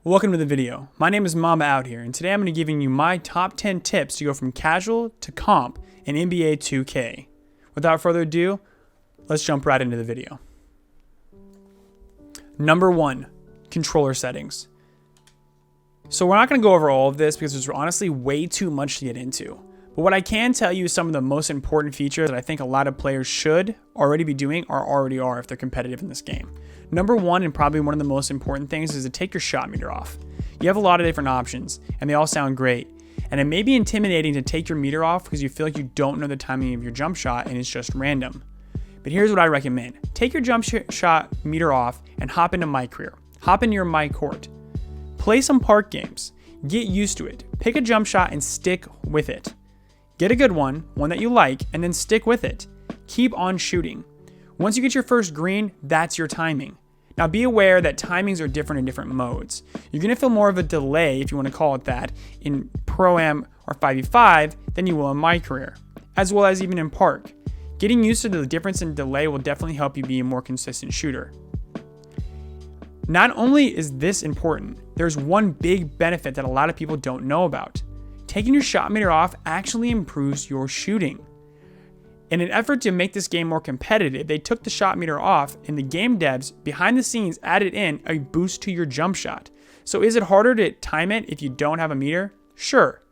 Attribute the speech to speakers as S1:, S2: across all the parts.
S1: Welcome to the video. My name is Mama Out here, and today I'm going to be giving you my top 10 tips to go from casual to comp in NBA 2K. Without further ado, let's jump right into the video. Number 1, controller settings. So we're not going to go over all of this because there's honestly way too much to get into. But what I can tell you is some of the most important features that I think a lot of players should already be doing or already are if they're competitive in this game. Number 1, and probably one of the most important things, is to take your shot meter off. You have a lot of different options and they all sound great. And it may be intimidating to take your meter off because you feel like you don't know the timing of your jump shot and it's just random. But here's what I recommend. Take your jump shot meter off and hop into My Career. Hop into your My Court. Play some park games. Get used to it. Pick a jump shot and stick with it. Get a good one that you like, and then stick with it. Keep on shooting. Once you get your first green, that's your timing. Now be aware that timings are different in different modes. You're going to feel more of a delay, if you want to call it that, in Pro-Am or 5v5 than you will in My Career, as well as even in Park. Getting used to the difference in delay will definitely help you be a more consistent shooter. Not only is this important, there's one big benefit that a lot of people don't know about. Taking your shot meter off actually improves your shooting. In an effort to make this game more competitive, they took the shot meter off and the game devs behind the scenes added in a boost to your jump shot. So is it harder to time it if you don't have a meter? Sure.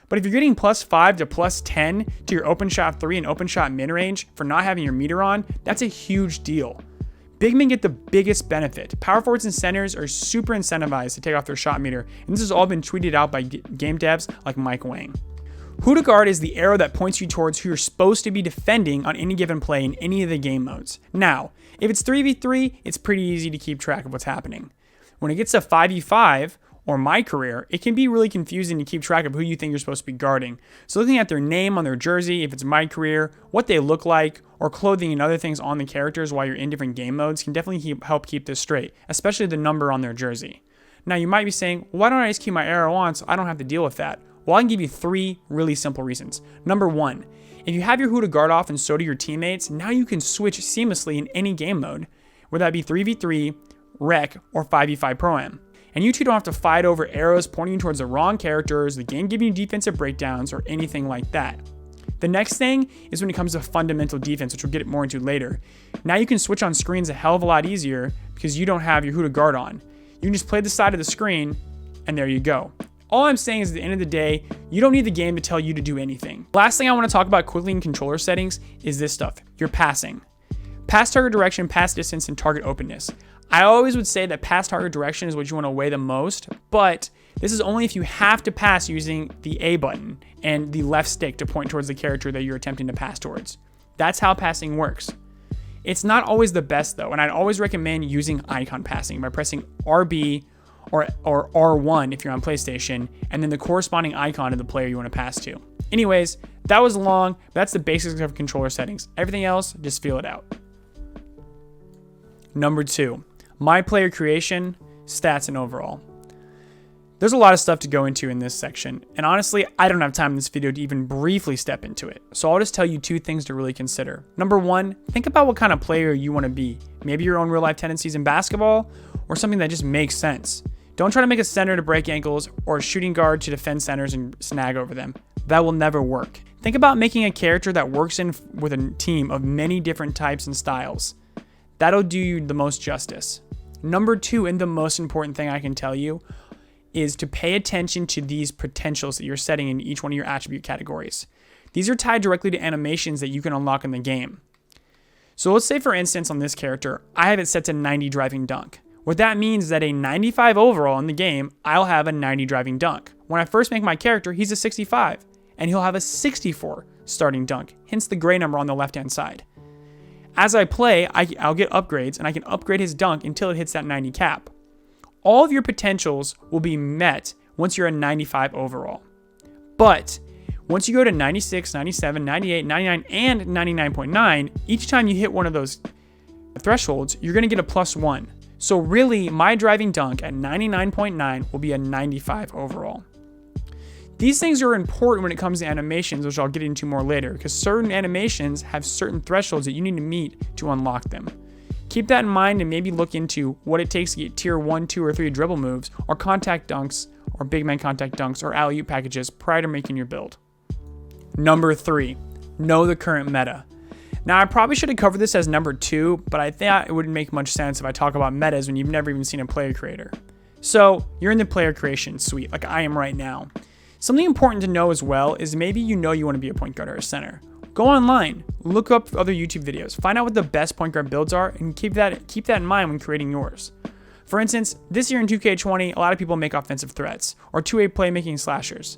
S1: But if you're getting +5 to +10 to your open shot 3 and open shot mid range for not having your meter on, that's a huge deal. Big men get the biggest benefit. Power forwards and centers are super incentivized to take off their shot meter, and this has all been tweeted out by game devs like Mike Wang. Who to guard is the arrow that points you towards who you're supposed to be defending on any given play in any of the game modes. Now, if it's 3v3, it's pretty easy to keep track of what's happening. When it gets to 5v5 or My Career, it can be really confusing to keep track of who you think you're supposed to be guarding. So looking at their name on their jersey, if it's My Career, what they look like, or clothing and other things on the characters while you're in different game modes can definitely help keep this straight, especially the number on their jersey. Now you might be saying, why don't I just keep my arrow on so I don't have to deal with that? Well, I can give you 3 really simple reasons. Number 1, if you have your who to guard off and so do your teammates, now you can switch seamlessly in any game mode, whether that be 3v3, Rec, or 5v5 Pro-Am. And you two don't have to fight over arrows pointing towards the wrong characters, the game giving you defensive breakdowns, or anything like that. The next thing is when it comes to fundamental defense, which we'll get more into later. Now you can switch on screens a hell of a lot easier because you don't have your who to guard on. You can just play the side of the screen, and there you go. All I'm saying is at the end of the day, you don't need the game to tell you to do anything. Last thing I want to talk about quickly in controller settings is this stuff, your passing. Pass target direction, pass distance, and target openness. I always would say that pass target direction is what you want to weigh the most, but this is only if you have to pass using the A button and the left stick to point towards the character that you're attempting to pass towards. That's how passing works. It's not always the best though, and I'd always recommend using icon passing by pressing RB or R1 if you're on PlayStation, and then the corresponding icon of the player you want to pass to. Anyways, that was long, but that's the basics of controller settings. Everything else, just feel it out. Number 2, my player creation, stats, and overall. There's a lot of stuff to go into in this section, and honestly, I don't have time in this video to even briefly step into it. So I'll just tell you 2 things to really consider. Number 1, think about what kind of player you want to be. Maybe your own real life tendencies in basketball, or something that just makes sense. Don't try to make a center to break ankles or a shooting guard to defend centers and snag over them. That will never work. Think about making a character that works in with a team of many different types and styles. That'll do you the most justice. Number 2, and the most important thing I can tell you, is to pay attention to these potentials that you're setting in each one of your attribute categories. These are tied directly to animations that you can unlock in the game. So let's say for instance on this character, I have it set to 90 driving dunk. What that means is that a 95 overall in the game, I'll have a 90 driving dunk. When I first make my character, he's a 65, and he'll have a 64 starting dunk, hence the gray number on the left-hand side. As I play, I'll get upgrades, and I can upgrade his dunk until it hits that 90 cap. All of your potentials will be met once you're a 95 overall. But once you go to 96, 97, 98, 99, and 99.9, each time you hit one of those thresholds, you're going to get a +1. So really, my driving dunk at 99.9 will be a 95 overall. These things are important when it comes to animations, which I'll get into more later, because certain animations have certain thresholds that you need to meet to unlock them. Keep that in mind and maybe look into what it takes to get tier 1, 2, or 3 dribble moves, or contact dunks, or big man contact dunks, or alley-oop packages prior to making your build. Number 3, know the current meta. Now, I probably should have covered this as number 2, but I thought it wouldn't make much sense if I talk about metas when you've never even seen a player creator. So, you're in the player creation suite, like I am right now. Something important to know as well is maybe you know you want to be a point guard or a center. Go online, look up other YouTube videos, find out what the best point guard builds are, and keep that in mind when creating yours. For instance, this year in 2K20, a lot of people make offensive threats, or two-way playmaking slashers.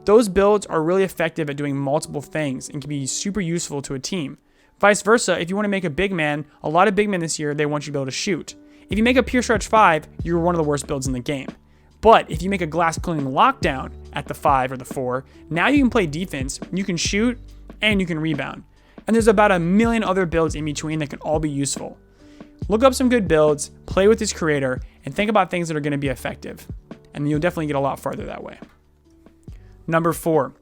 S1: Those builds are really effective at doing multiple things and can be super useful to a team. Vice versa, if you want to make a big man, a lot of big men this year, they want you to be able to shoot. If you make a pure stretch 5, you're one of the worst builds in the game. But if you make a glass cleaning lockdown at the 5 or the 4, now you can play defense, you can shoot, and you can rebound. And there's about a million other builds in between that can all be useful. Look up some good builds, play with this creator, and think about things that are going to be effective. And you'll definitely get a lot farther that way. Number 4,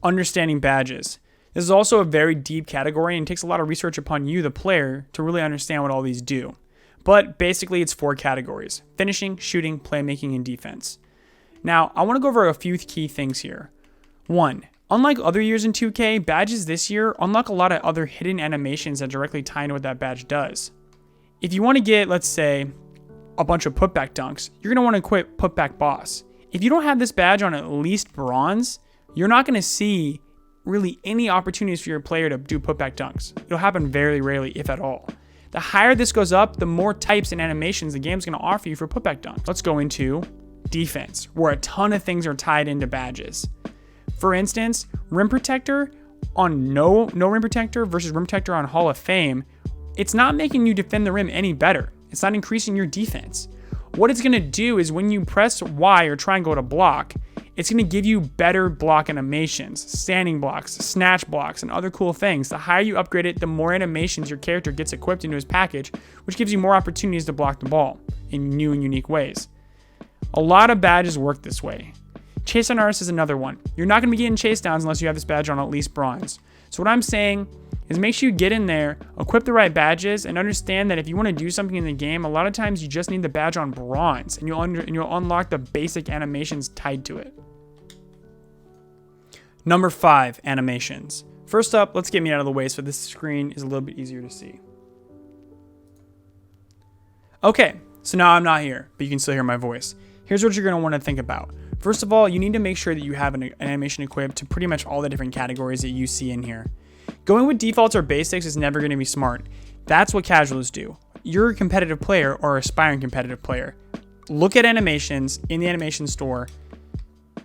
S1: understanding badges. This is also a very deep category and takes a lot of research upon you, the player, to really understand what all these do. But basically, it's 4 categories: finishing, shooting, playmaking, and defense. Now, I want to go over a few key things here. 1, unlike other years in 2K, badges this year unlock a lot of other hidden animations that directly tie into what that badge does. If you want to get, let's say, a bunch of putback dunks, you're going to want to equip putback boss. If you don't have this badge on at least bronze, you're not going to see really any opportunities for your player to do putback dunks. It'll happen very rarely, if at all. The higher this goes up, the more types and animations the game's going to offer you for putback dunks. Let's go into defense, where a ton of things are tied into badges. For instance, rim protector on no rim protector versus rim protector on Hall of Fame, it's not making you defend the rim any better. It's not increasing your defense. What it's going to do is when you press Y or triangle to block, it's going to give you better block animations, standing blocks, snatch blocks, and other cool things. The higher you upgrade it, the more animations your character gets equipped into his package, which gives you more opportunities to block the ball in new and unique ways. A lot of badges work this way. Chase down artist is another one. You're not going to be getting chase downs unless you have this badge on at least bronze. So what I'm saying is make sure you get in there, equip the right badges, and understand that if you want to do something in the game, a lot of times you just need the badge on bronze, and you'll unlock the basic animations tied to it. Number 5, animations. First up, let's get me out of the way so this screen is a little bit easier to see. Okay, so now I'm not here, but you can still hear my voice. Here's what you're going to want to think about. First of all, you need to make sure that you have an animation equipped to pretty much all the different categories that you see in here. Going with defaults or basics is never going to be smart. That's what casuals do. You're a competitive player or aspiring competitive player. Look at animations in the animation store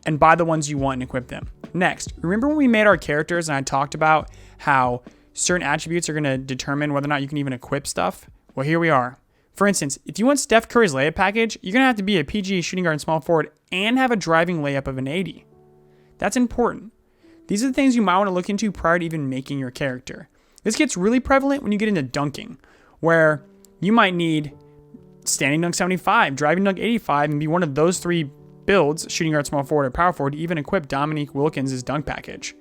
S1: and buy the ones you want and equip them. Next, remember when we made our characters and I talked about how certain attributes are going to determine whether or not you can even equip stuff? Well, here we are. For instance, if you want Steph Curry's layup package, you're going to have to be a PG shooting guard and small forward and have a driving layup of an 80. That's important. These are the things you might want to look into prior to even making your character. This gets really prevalent when you get into dunking, where you might need standing dunk 75, driving dunk 85, and be one of those 3 builds, shooting guard, small forward, or power forward, to even equip Dominique Wilkins' dunk package.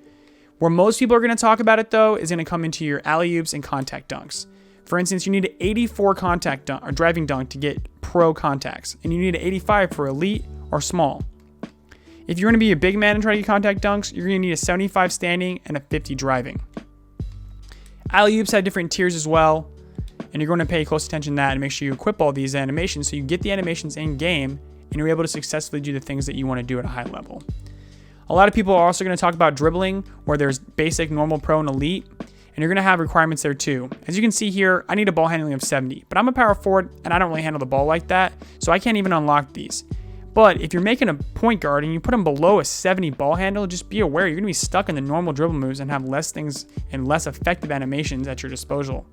S1: Where most people are going to talk about it, though, is going to come into your alley-oops and contact dunks. For instance, you need an 84 contact dunk, or driving dunk to get pro contacts, and you need an 85 for elite or small. If you're going to be a big man and try to get contact dunks, you're going to need a 75 standing and a 50 driving. Alley-oops have different tiers as well, and you're going to pay close attention to that and make sure you equip all these animations so you get the animations in game and you're able to successfully do the things that you want to do at a high level. A lot of people are also going to talk about dribbling, where there's basic, normal, pro, and elite, and you're going to have requirements there too. As you can see here, I need a ball handling of 70, but I'm a power forward and I don't really handle the ball like that, so I can't even unlock these. But if you're making a point guard and you put them below a 70 ball handle, just be aware you're going to be stuck in the normal dribble moves and have less things and less effective animations at your disposal.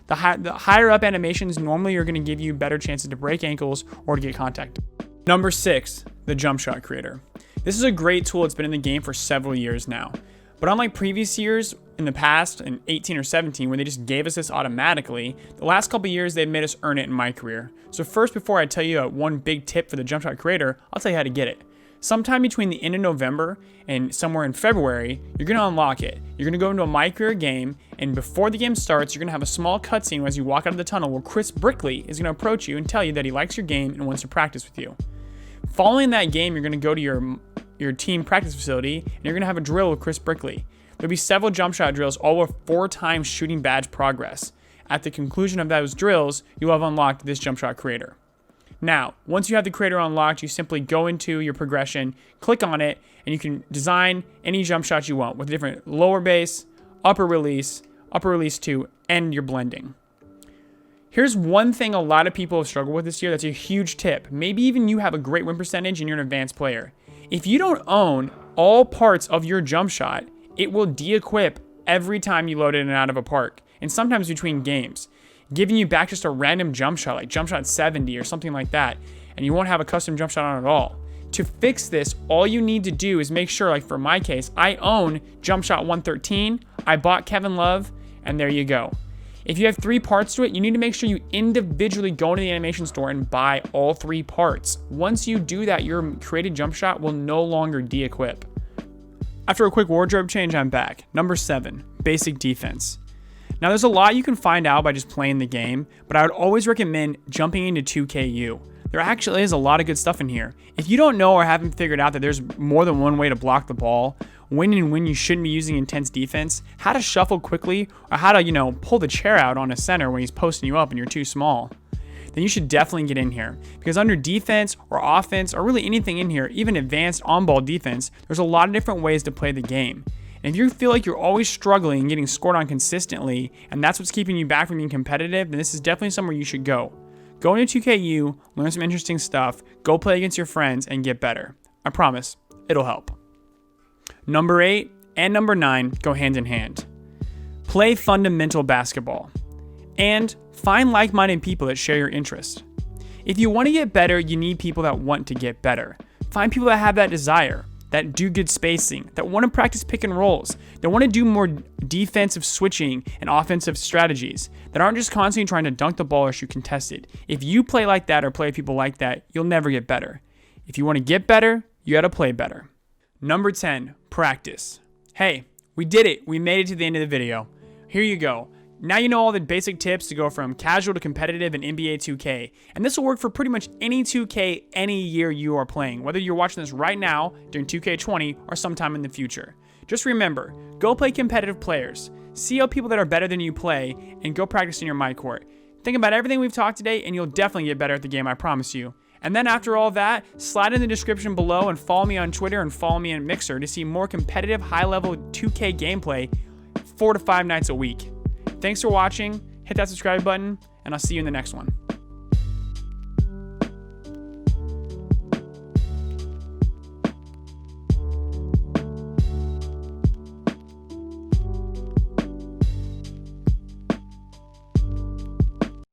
S1: The higher up animations normally are going to give you better chances to break ankles or to get contact. Number 6, the Jumpshot Creator. This is a great tool that's been in the game for several years now. But unlike previous years in the past, in 18 or 17, where they just gave us this automatically, the last couple years they've made us earn it in my career. So first, before I tell you one big tip for the Jumpshot Creator, I'll tell you how to get it. Sometime between the end of November and somewhere in February, you're going to unlock it. You're going to go into a My Career game, and before the game starts, you're going to have a small cutscene as you walk out of the tunnel where Chris Brickley is going to approach you and tell you that he likes your game and wants to practice with you. Following that game, you're going to go to your team practice facility, and you're going to have a drill with Chris Brickley. There'll be several jump shot drills, all with 4 times shooting badge progress. At the conclusion of those drills, you will have unlocked this Jumpshot Creator. Now, once you have the creator unlocked, you simply go into your progression, click on it, and you can design any jump shot you want with different lower base, upper release 2, and your blending. Here's one thing a lot of people have struggled with this year that's a huge tip. Maybe even you have a great win percentage and you're an advanced player. If you don't own all parts of your jump shot, it will de-equip every time you load it in and out of a park, and sometimes between games, giving you back just a random jump shot, like jump shot 70 or something like that, and you won't have a custom jump shot on at all. To fix this, all you need to do is make sure, like for my case, I own jump shot 113, I bought Kevin Love, and there you go. If you have 3 parts to it, you need to make sure you individually go into the animation store and buy all 3 parts. Once you do that, your created jump shot will no longer de-equip. After a quick wardrobe change, I'm back. Number 7, basic defense. Now, there's a lot you can find out by just playing the game, but I would always recommend jumping into 2KU. There actually is a lot of good stuff in here. If you don't know or haven't figured out that there's more than one way to block the ball, when and when you shouldn't be using intense defense, how to shuffle quickly, or how to, pull the chair out on a center when he's posting you up and you're too small, then you should definitely get in here. Because under defense or offense, or really anything in here, even advanced on-ball defense, there's a lot of different ways to play the game. And if you feel like you're always struggling and getting scored on consistently, and that's what's keeping you back from being competitive, then this is definitely somewhere you should go. Go into 2KU, learn some interesting stuff, go play against your friends, and get better. I promise, it'll help. Number 8 and number 9 go hand in hand. Play fundamental basketball. And find like-minded people that share your interest. If you want to get better, you need people that want to get better. Find people that have that desire, that do good spacing, that want to practice pick and rolls, that want to do more defensive switching and offensive strategies, that aren't just constantly trying to dunk the ball or shoot contested. If you play like that or play with people like that, you'll never get better. If you want to get better, you got to play better. Number 10, practice. Hey, we did it. We made it to the end of the video. Here you go. Now you know all the basic tips to go from casual to competitive in NBA 2K. And this will work for pretty much any 2K any year you are playing, whether you're watching this right now during 2K20 or sometime in the future. Just remember, go play competitive players, see how people that are better than you play, and go practice in your my court. Think about everything we've talked today and you'll definitely get better at the game, I promise you. And then after all that, slide in the description below and follow me on Twitter and follow me on Mixer to see more competitive high-level 2K gameplay 4 to 5 nights a week. Thanks for watching, hit that subscribe button, and I'll see you in the next one.